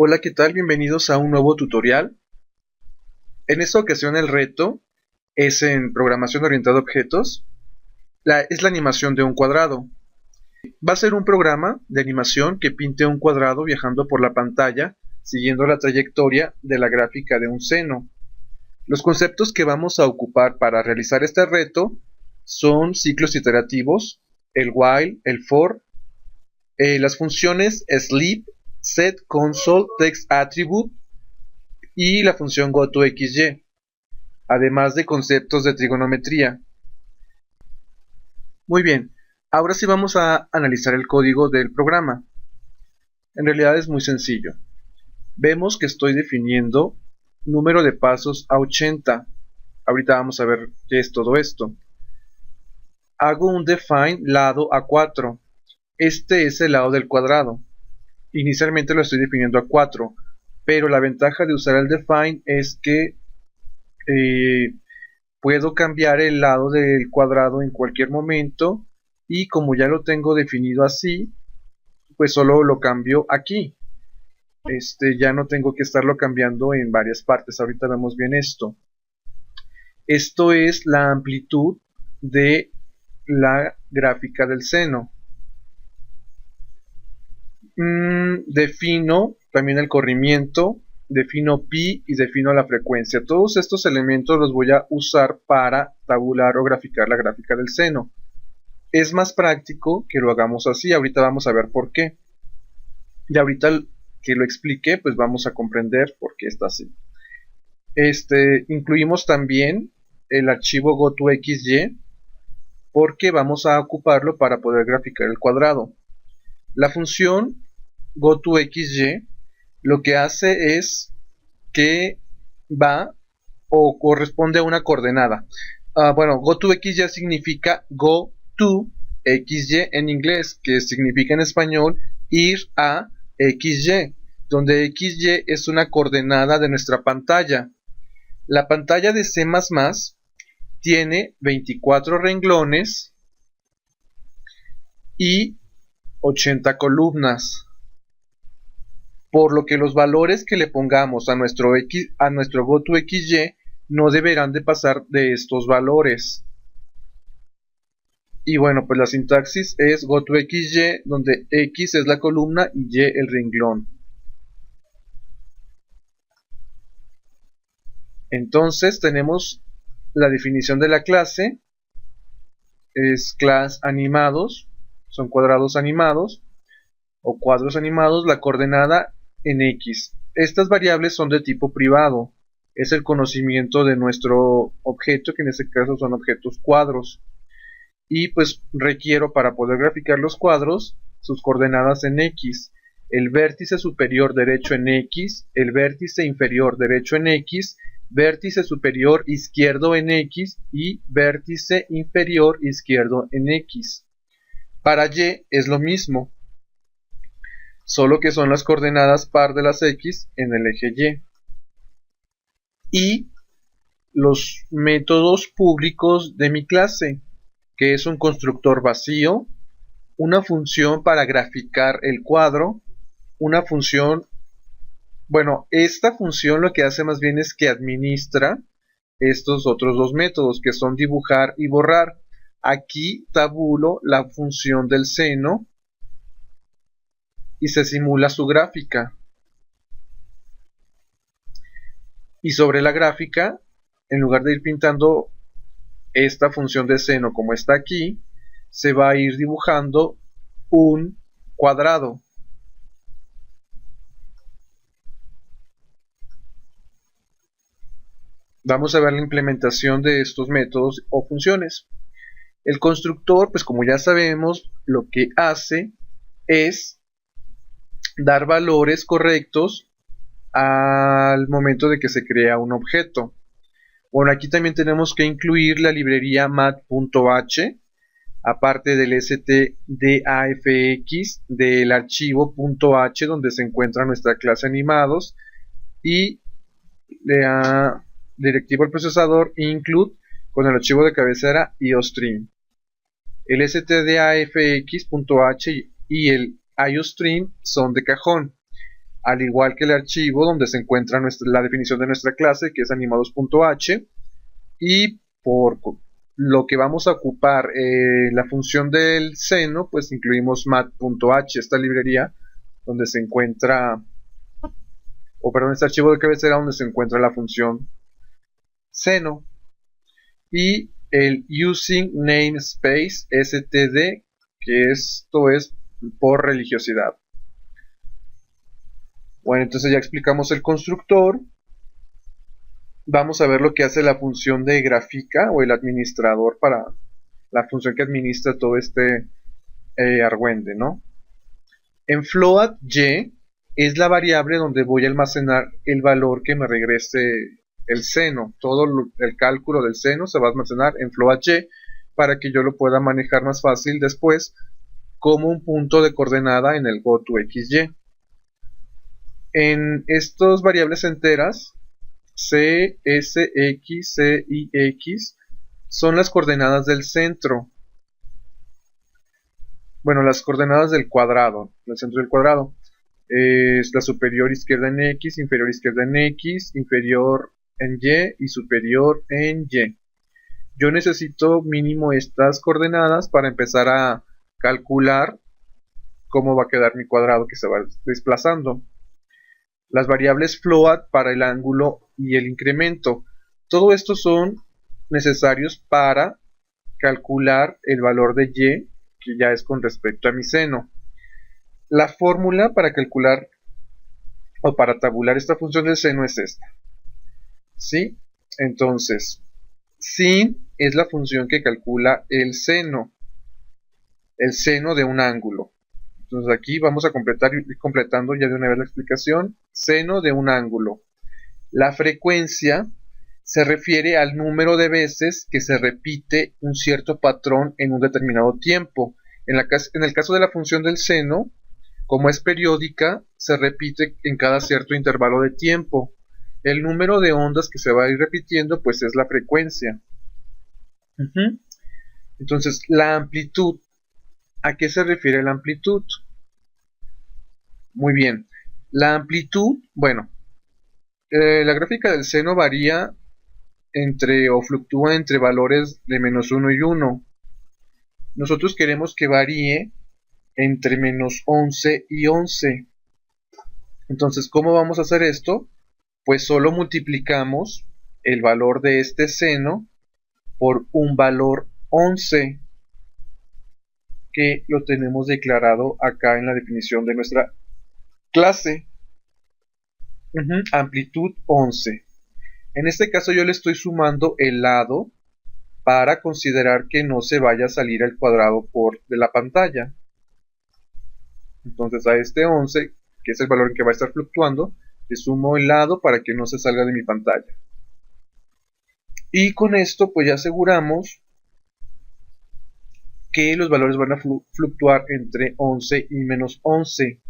Hola, ¿qué tal? Bienvenidos a un nuevo tutorial. En esta ocasión el reto es en programación orientada a objetos. Es la animación de un cuadrado. Va a ser un programa de animación que pinte un cuadrado viajando por la pantalla siguiendo la trayectoria de la gráfica de un seno. Los conceptos que vamos a ocupar para realizar este reto son ciclos iterativos, el while, el for, las funciones sleep, set, console, text attribute y la función goToXY, además de conceptos de trigonometría. Muy bien, ahora sí vamos a analizar el código del programa. En realidad es muy sencillo. Vemos que estoy definiendo número de pasos a 80. Ahorita vamos a ver qué es todo esto. Hago un define lado a 4. Este es el lado del cuadrado. Inicialmente lo estoy definiendo a 4, pero la ventaja de usar el define es que puedo cambiar el lado del cuadrado en cualquier momento, y como ya lo tengo definido así, pues solo lo cambio aquí. Ya no tengo que estarlo cambiando en varias partes. Ahorita vemos bien esto. Esto es la amplitud de la gráfica del seno. Defino también el corrimiento, defino pi y defino la frecuencia. Todos estos elementos los voy a usar para tabular o graficar la gráfica del seno. Es más práctico que lo hagamos así. Ahorita vamos a ver por qué. Y ahorita que lo explique, pues vamos a comprender por qué está así. Incluimos también el archivo goToXY porque vamos a ocuparlo para poder graficar el cuadrado. La función goToXY lo que hace es que va o corresponde a una coordenada. Bueno, goToXY significa go to XY en inglés, que significa en español ir a XY, donde XY es una coordenada de nuestra pantalla. La pantalla de C++ tiene 24 renglones y 80 columnas, por lo que los valores que le pongamos a nuestro goToXY no deberán de pasar de estos valores. Y bueno, pues la sintaxis es goToXY, donde X es la columna y Y el renglón. Entonces tenemos la definición de la clase. Es class animados, son cuadrados animados o cuadros animados, la coordenada en X. Estas variables son de tipo privado, es el conocimiento de nuestro objeto, que en este caso son objetos cuadros, y pues requiero para poder graficar los cuadros sus coordenadas en X, el vértice superior derecho en X, el vértice inferior derecho en X, vértice superior izquierdo en X y vértice inferior izquierdo en X. Para Y es lo mismo, solo que son las coordenadas par de las X en el eje Y. Y los métodos públicos de mi clase, que es un constructor vacío, una función para graficar el cuadro, una función, bueno, esta función lo que hace más bien es que administra estos otros dos métodos, que son dibujar y borrar. Aquí tabulo la función del seno y se simula su gráfica. Y sobre la gráfica, en lugar de ir pintando esta función de seno como está aquí, se va a ir dibujando un cuadrado. Vamos a ver la implementación de estos métodos o funciones. El constructor, pues como ya sabemos, lo que hace es dar valores correctos al momento de que se crea un objeto. Bueno, aquí también tenemos que incluir la librería mat.h, aparte del stdafx del archivo .h donde se encuentra nuestra clase animados, y la directivo al procesador include con el archivo de cabecera iostream. El stdafx.h y el iostream son de cajón. al igual que el archivo donde se encuentra la definición de nuestra clase, que es animados.h, y por lo que vamos a ocupar la función del seno, pues incluimos mat.h, esta librería donde se encuentra, o perdón, este archivo de cabecera donde se encuentra la función seno, y el using namespace std, que esto es por religiosidad. Bueno, entonces ya explicamos el constructor. Vamos a ver lo que hace la función de gráfica o el administrador, para la función que administra todo este argüende, ¿no? En float_y es la variable donde voy a almacenar el valor que me regrese el seno. Todo el cálculo del seno se va a almacenar en float_y para que yo lo pueda manejar más fácil después como un punto de coordenada en el goToXY. En estas variables enteras, C, S, X, C y X son las coordenadas del centro. Bueno, las coordenadas del cuadrado, del centro del cuadrado. Es la superior izquierda en X, inferior izquierda en X, inferior en Y y superior en Y. Yo necesito mínimo estas coordenadas para empezar a calcular cómo va a quedar mi cuadrado que se va desplazando. Las variables float para el ángulo y el incremento. Todo esto son necesarios para calcular el valor de Y, que ya es con respecto a mi seno. La fórmula para calcular o para tabular esta función del seno es esta. ¿Sí? Entonces, sin es la función que calcula el seno de un ángulo. Entonces aquí vamos a ir completando ya de una vez la explicación. Seno de un ángulo. La frecuencia se refiere al número de veces que se repite un cierto patrón en un determinado tiempo. En el caso de la función del seno, como es periódica, se repite en cada cierto intervalo de tiempo. El número de ondas que se va a ir repitiendo, pues es la frecuencia. Entonces, la amplitud. ¿A qué se refiere la amplitud? Muy bien. La amplitud, bueno, la gráfica del seno varía o fluctúa entre valores de -1 y 1. Nosotros queremos que varíe entre -11 y 11. Entonces, ¿cómo vamos a hacer esto? Pues solo multiplicamos el valor de este seno por un valor 11, que lo tenemos declarado acá en la definición de nuestra clase. Amplitud 11. En este caso yo le estoy sumando el lado para considerar que no se vaya a salir el cuadrado de la pantalla. Entonces a este 11, que es el valor en que va a estar fluctuando, le sumo el lado para que no se salga de mi pantalla. Y con esto pues ya aseguramos que los valores van a fluctuar entre 11 y -11.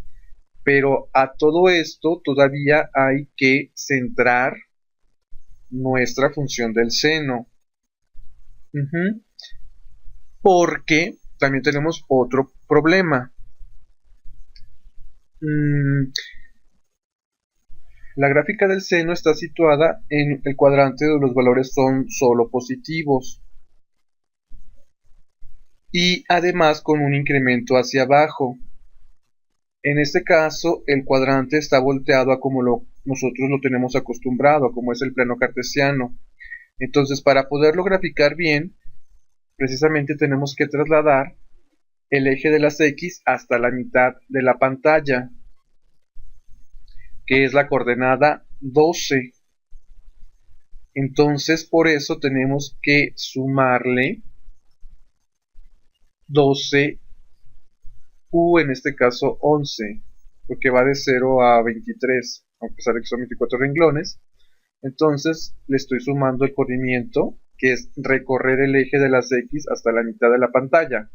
Pero a todo esto todavía hay que centrar nuestra función del seno. Porque también tenemos otro problema. La gráfica del seno está situada en el cuadrante donde los valores son solo positivos. Y además con un incremento hacia abajo. En este caso, el cuadrante está volteado a como nosotros lo tenemos acostumbrado, como es el plano cartesiano. Entonces, para poderlo graficar bien, precisamente tenemos que trasladar el eje de las X hasta la mitad de la pantalla, que es la coordenada 12. Entonces, por eso tenemos que sumarle 12 en este caso 11, porque va de 0 a 23, a pesar de que son 24 renglones. Entonces le estoy sumando el corrimiento, que es recorrer el eje de las X hasta la mitad de la pantalla.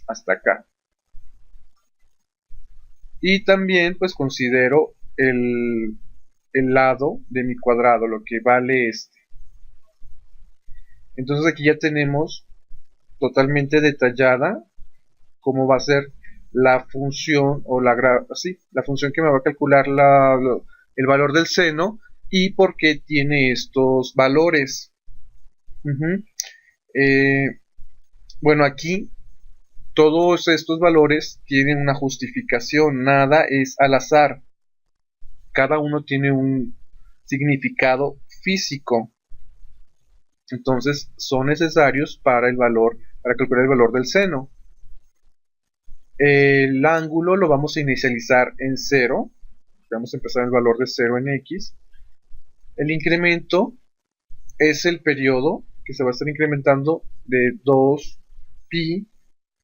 Hasta acá. Y también pues considero el lado de mi cuadrado, lo que vale este. Entonces aquí ya tenemos totalmente detallada cómo va a ser la función o la función que me va a calcular el valor del seno y por qué tiene estos valores. Bueno, aquí todos estos valores tienen una justificación, nada es al azar. Cada uno tiene un significado físico. Entonces son necesarios para calcular el valor del seno. El ángulo lo vamos a inicializar en 0. Vamos a empezar el valor de 0 en x. El incremento es el periodo que se va a estar incrementando de 2pi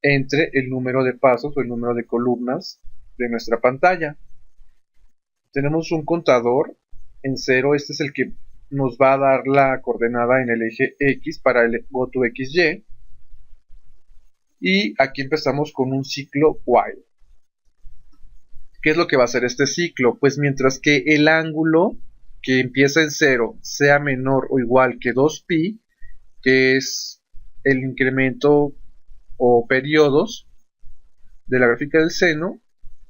entre el número de pasos o el número de columnas de nuestra pantalla. Tenemos un contador en 0, este es el que nos va a dar la coordenada en el eje X para el GoToXY. Y aquí empezamos con un ciclo while. ¿Qué es lo que va a hacer este ciclo? Pues mientras que el ángulo que empieza en 0 sea menor o igual que 2pi, que es el incremento o periodos de la gráfica del seno,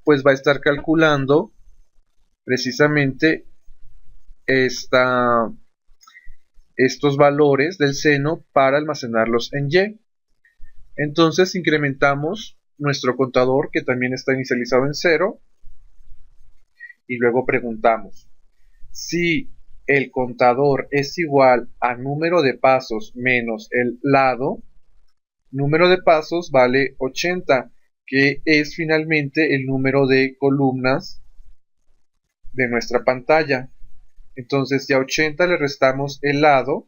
pues va a estar calculando precisamente estos valores del seno para almacenarlos en y. Entonces incrementamos nuestro contador, que también está inicializado en 0, y luego preguntamos si el contador es igual a número de pasos menos el lado. Número de pasos vale 80, que es finalmente el número de columnas de nuestra pantalla. Entonces, si a 80 le restamos el lado,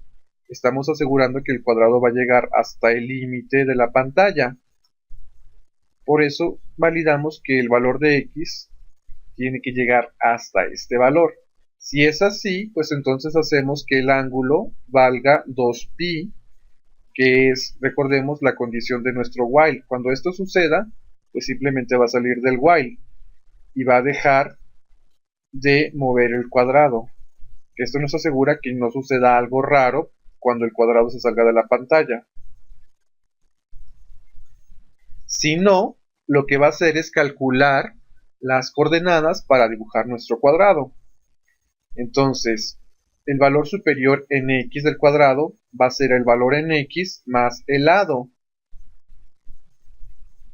estamos asegurando que el cuadrado va a llegar hasta el límite de la pantalla. Por eso validamos que el valor de x tiene que llegar hasta este valor. Si es así, pues entonces hacemos que el ángulo valga 2pi, que es, recordemos, la condición de nuestro while. Cuando esto suceda, pues simplemente va a salir del while y va a dejar de mover el cuadrado. Esto nos asegura que no suceda algo raro cuando el cuadrado se salga de la pantalla. Si no, lo que va a hacer es calcular las coordenadas para dibujar nuestro cuadrado. Entonces, el valor superior en x del cuadrado va a ser el valor en x más el lado.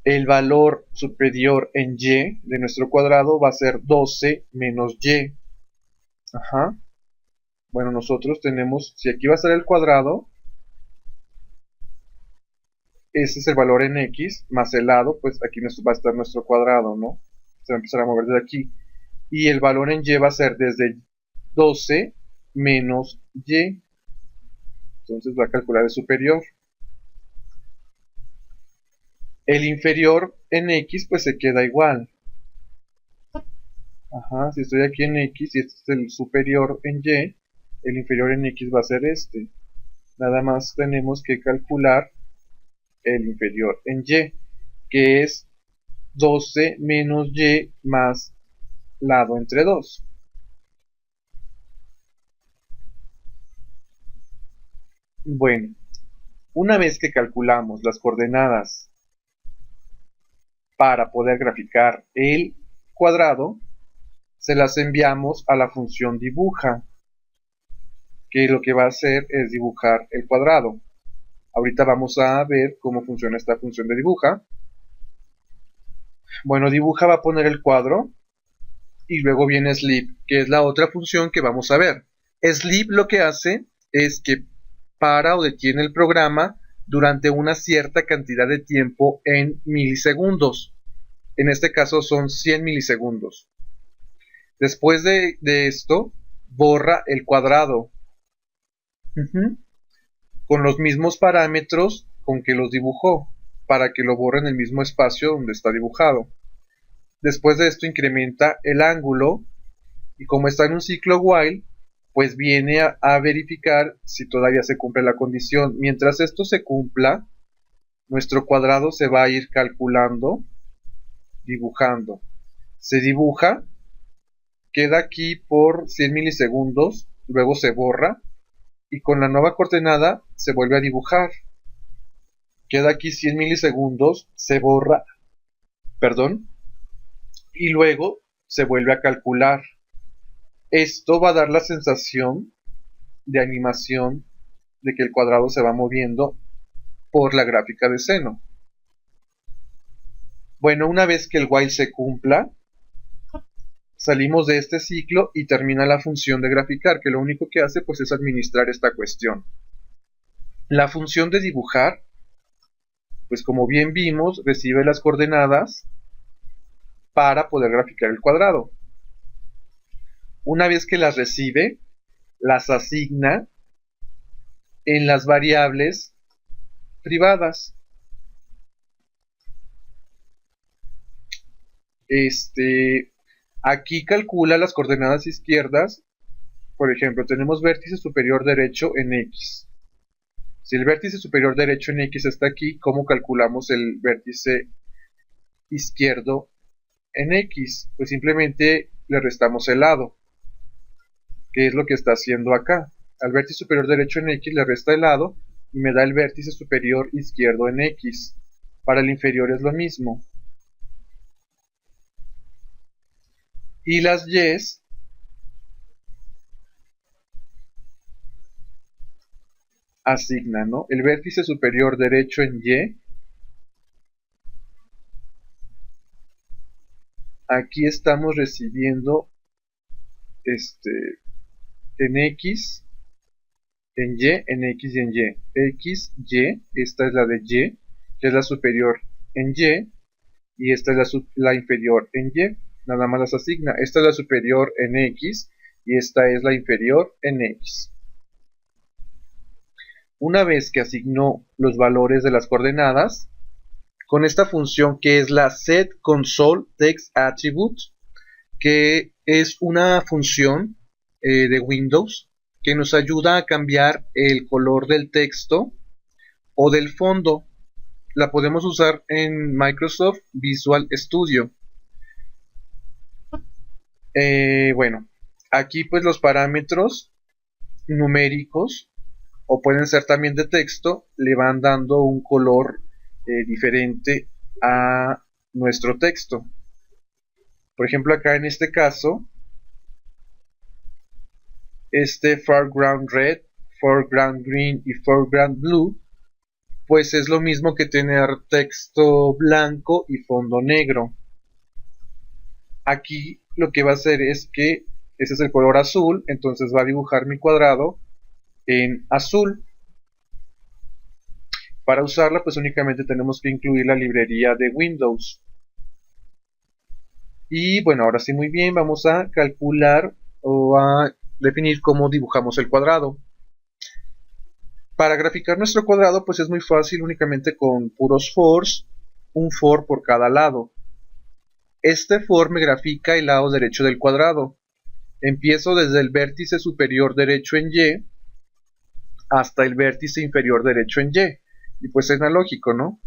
El valor superior en y de nuestro cuadrado va a ser 12 menos y. Bueno, nosotros tenemos, si aquí va a ser el cuadrado, ese es el valor en x, más el lado, pues aquí va a estar nuestro cuadrado, ¿no? Se va a empezar a mover desde aquí. Y el valor en y va a ser desde 12 menos y. Entonces va a calcular el superior. El inferior en x pues se queda igual. Si estoy aquí en x y este es el superior en y, el inferior en x va a ser este. Nada más tenemos que calcular el inferior en y, que es 12 menos y más lado entre 2. Bueno, una vez que calculamos las coordenadas para poder graficar el cuadrado, se las enviamos a la función dibuja, que lo que va a hacer es dibujar el cuadrado. Ahorita vamos a ver cómo funciona esta función de dibuja. Bueno, dibuja va a poner el cuadro y luego viene sleep, que es la otra función que vamos a ver. Sleep lo que hace es que para o detiene el programa durante una cierta cantidad de tiempo en milisegundos. En este caso son 100 milisegundos. Después de esto, borra el cuadrado con los mismos parámetros con que los dibujó, para que lo borre en el mismo espacio donde está dibujado. Después de esto incrementa el ángulo y como está en un ciclo while, pues viene a verificar si todavía se cumple la condición. Mientras esto se cumpla, nuestro cuadrado se va a ir calculando, dibujando. Se dibuja, queda aquí por 100 milisegundos, luego se borra y con la nueva coordenada se vuelve a dibujar. Queda aquí 100 milisegundos, se borra perdón, y luego se vuelve a calcular. Esto va a dar la sensación de animación de que el cuadrado se va moviendo por la gráfica de seno. Bueno, una vez que el while se cumpla, salimos de este ciclo y termina la función de graficar, que lo único que hace pues es administrar esta cuestión. La función de dibujar, pues como bien vimos, recibe las coordenadas para poder graficar el cuadrado. Una vez que las recibe, las asigna en las variables privadas. Aquí calcula las coordenadas izquierdas. Por ejemplo, tenemos vértice superior derecho en X. Si el vértice superior derecho en X está aquí, ¿cómo calculamos el vértice izquierdo en X? Pues simplemente le restamos el lado, que es lo que está haciendo acá. Al vértice superior derecho en X le resta el lado y me da el vértice superior izquierdo en X. Para el inferior es lo mismo. Y las Y's asignan, ¿no? El vértice superior derecho en Y. Aquí estamos recibiendo en X, en Y, en X y en Y. X, Y, esta es la de Y, que es la superior en y esta es la inferior en Y. Nada más las asigna. Esta es la superior en X y esta es la inferior en X. Una vez que asignó los valores de las coordenadas, con esta función que es la setConsoleTextAttribute, que es una función de Windows que nos ayuda a cambiar el color del texto o del fondo. La podemos usar en Microsoft Visual Studio. Bueno, aquí pues los parámetros numéricos o pueden ser también de texto le van dando un color diferente a nuestro texto. Por ejemplo, acá en este caso, foreground red, foreground green y foreground blue, pues es lo mismo que tener texto blanco y fondo negro. Aquí lo que va a hacer es que ese es el color azul, entonces va a dibujar mi cuadrado en azul. Para usarla pues únicamente tenemos que incluir la librería de Windows. Y bueno, ahora sí, muy bien, vamos a calcular o a definir cómo dibujamos el cuadrado. Para graficar nuestro cuadrado pues es muy fácil, únicamente con puros fors, un for por cada lado. Este for me grafica el lado derecho del cuadrado. Empiezo desde el vértice superior derecho en Y hasta el vértice inferior derecho en Y. Y pues es analógico, ¿no?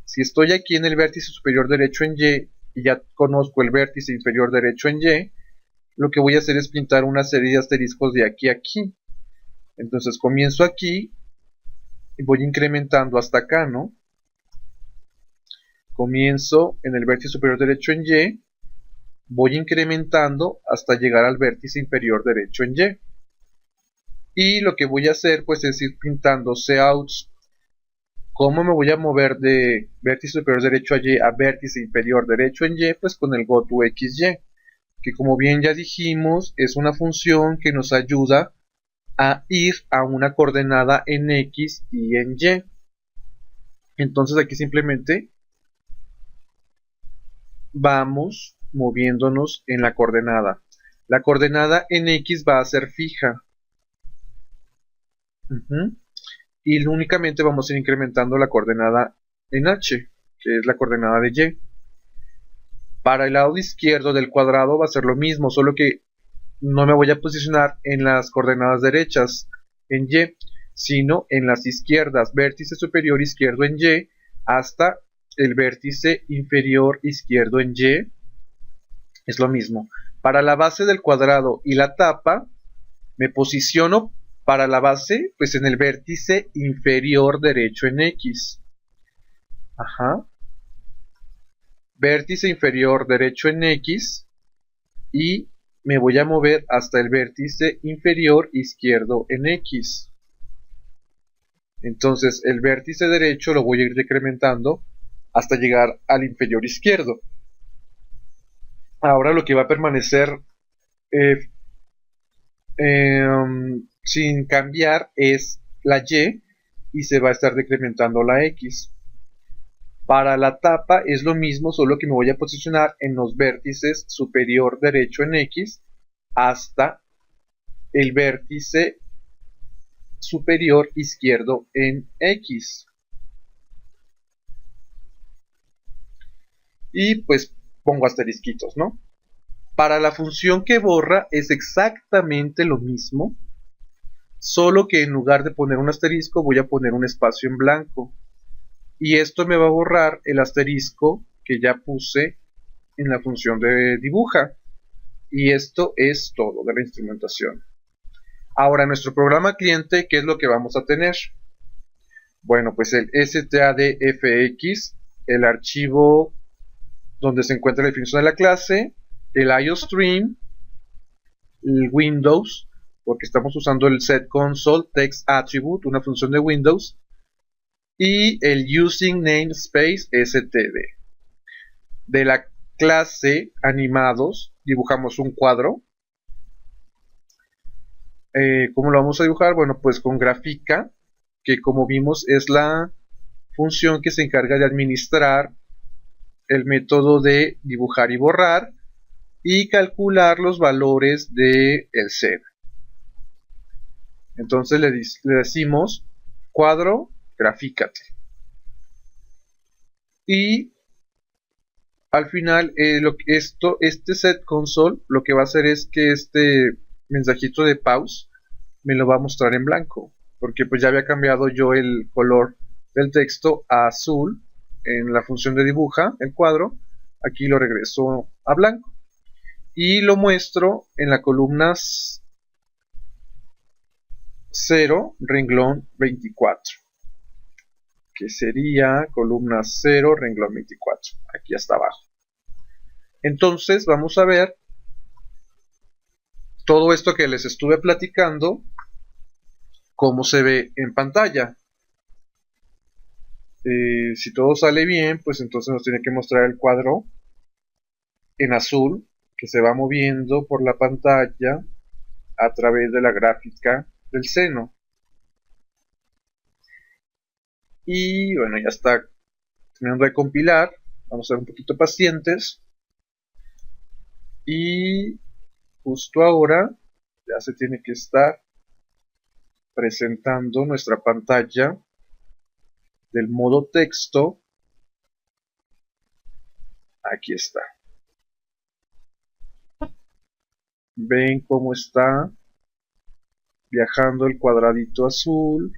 Si estoy aquí en el vértice superior derecho en Y y ya conozco el vértice inferior derecho en Y, lo que voy a hacer es pintar una serie de asteriscos de aquí a aquí. Entonces comienzo aquí y voy incrementando hasta acá, ¿no? Comienzo en el vértice superior derecho en Y, voy incrementando hasta llegar al vértice inferior derecho en Y. Y lo que voy a hacer pues es ir pintando Couts. ¿Cómo me voy a mover de vértice superior derecho a Y a vértice inferior derecho en Y? Pues con el GoToXY, que como bien ya dijimos es una función que nos ayuda a ir a una coordenada en X y en Y. Entonces aquí simplemente vamos moviéndonos en la coordenada. La coordenada en X va a ser fija. Y únicamente vamos a ir incrementando la coordenada en H, que es la coordenada de Y. Para el lado izquierdo del cuadrado va a ser lo mismo, solo que no me voy a posicionar en las coordenadas derechas en Y, sino en las izquierdas, vértice superior izquierdo en Y hasta el vértice inferior izquierdo en Y. Es lo mismo. Para la base del cuadrado y la tapa, me posiciono para la base, pues en el vértice inferior derecho en X. Ajá. vértice inferior derecho en X y me voy a mover hasta el vértice inferior izquierdo en X. Entonces el vértice derecho lo voy a ir decrementando hasta llegar al inferior izquierdo. Ahora lo que va a permanecer sin cambiar es la Y se va a estar decrementando la X. Para la tapa es lo mismo, solo que me voy a posicionar en los vértices superior derecho en X hasta el vértice superior izquierdo en X. Y pues pongo asterisquitos, ¿no? Para la función que borra es exactamente lo mismo, solo que en lugar de poner un asterisco voy a poner un espacio en blanco. Y esto me va a borrar el asterisco que ya puse en la función de dibuja. Y esto es todo de la instrumentación. Ahora, nuestro programa cliente, ¿qué es lo que vamos a tener? Bueno, pues el stdfx, el archivo donde se encuentra la definición de la clase, el IOStream, el Windows, porque estamos usando el setConsole text attribute, una función de Windows, y el using namespace std. De la clase animados dibujamos un cuadro. ¿Cómo lo vamos a dibujar? Bueno, pues con Grafica, que como vimos es la función que se encarga de administrar el método de dibujar y borrar y calcular los valores del Z. Entonces le decimos cuadro, grafícate. Y al final este setConsole lo que va a hacer es que este mensajito de pause me lo va a mostrar en blanco, porque pues ya había cambiado yo el color del texto a azul en la función de dibuja el cuadro. Aquí lo regreso a blanco y lo muestro en la columna 0 renglón 24, que sería columna 0 renglón 24, aquí hasta abajo. Entonces vamos a ver todo esto que les estuve platicando, cómo se ve en pantalla. Si todo sale bien, pues entonces nos tiene que mostrar el cuadro en azul que se va moviendo por la pantalla a través de la gráfica del seno. Y bueno, ya está terminando de compilar. Vamos a ser un poquito pacientes. Y justo ahora ya se tiene que estar presentando nuestra pantalla del modo texto. Aquí está. Ven cómo está viajando el cuadradito azul.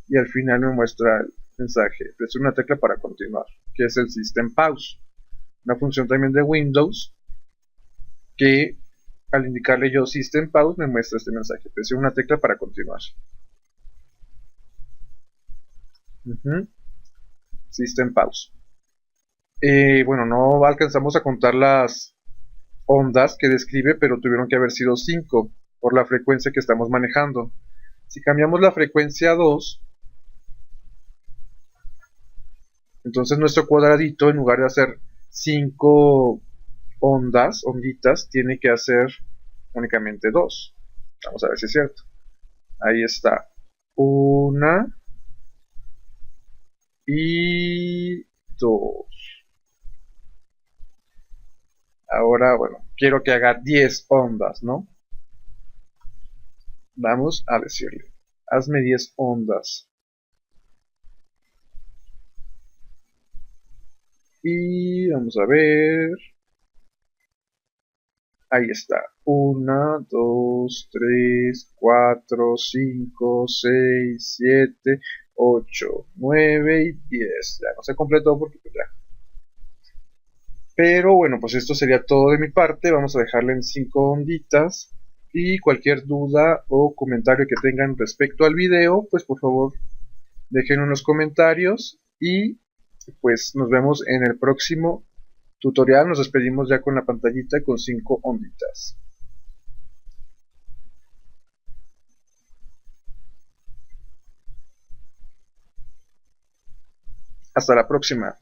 Y al final me muestra el mensaje. Presiona una tecla para continuar, que es el System Pause. Una función también de Windows que al indicarle yo System Pause me muestra este mensaje. Presiona una tecla para continuar. System Pause. Bueno, no alcanzamos a contar las ondas que describe, pero tuvieron que haber sido 5 por la frecuencia que estamos manejando. Si cambiamos la frecuencia a 2, entonces nuestro cuadradito, en lugar de hacer 5 onditas, tiene que hacer únicamente 2. Vamos a ver si es cierto. Ahí está. 1 y 2. Ahora, bueno, quiero que haga 10 ondas, ¿no? Vamos a decirle, hazme 10 ondas. Y vamos a ver. Ahí está. 1, 2, 3, 4, 5, 6, 7, 8, 9 y 10. Ya no se completó porque pues ya. Pero bueno, pues esto sería todo de mi parte. Vamos a dejarle en 5 onditas. Y cualquier duda o comentario que tengan respecto al video, pues por favor dejen unos comentarios. Y Pues nos vemos en el próximo tutorial. Nos despedimos ya con la pantallita con 5 onditas. Hasta la próxima.